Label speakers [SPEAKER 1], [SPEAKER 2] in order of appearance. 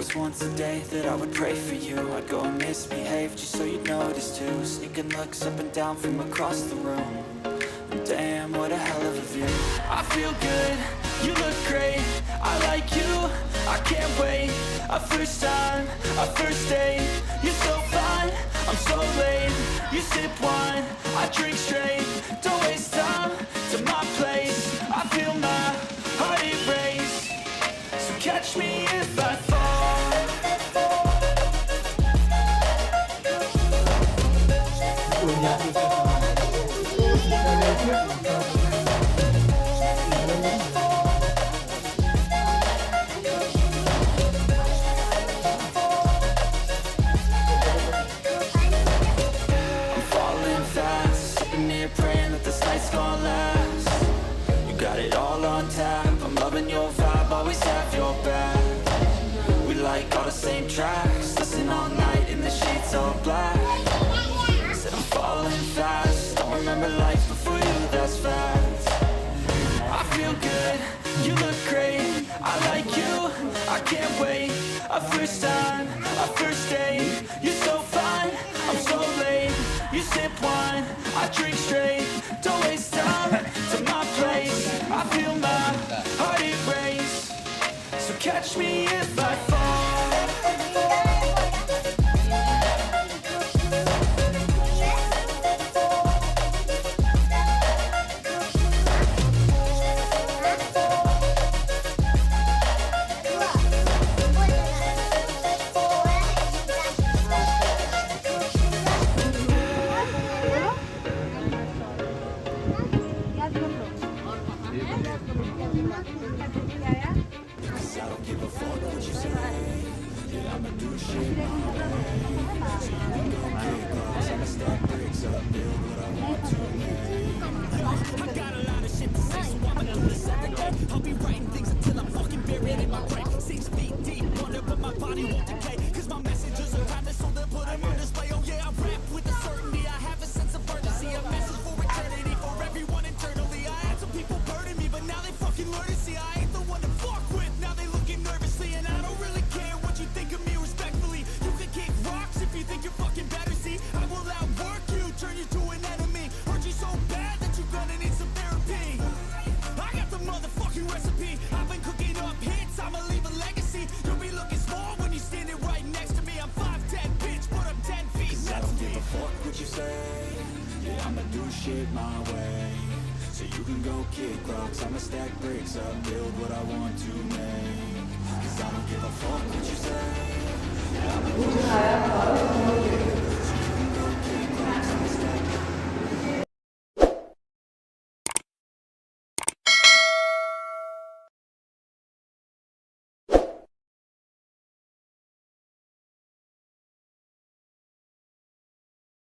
[SPEAKER 1] was once a day that I would pray for you. I'd go and misbehave just so you'd notice too. Sneaking looks up and down from across the room. And damn, what a hell of a view. I feel good, you look great, I like you, I can't wait. A first time, a first date, you're so fine, I'm so late. You sip wine, I drink straight. Don't waste time to my place. I feel my heart erase. So catch me if I fall. I'm falling fast, sitting here praying that this night's gonna last. You got it all on tap, I'm loving your vibe, always have your back. We like all the same tracks, listen all night in the sheets all black. Said I'm falling fast, don't remember life before you, that's facts. I feel good, you look great, I like you, I can't wait. A first time, a first date, you're so fine, I'm so late. You sip wine, I drink straight. Don't waste time to my place. I feel my heart erase. So catch me if I fall. Shit my way, so you can go kick rocks. I'ma stack bricks up, build what I want to make. Cause I don't give a fuck what you say.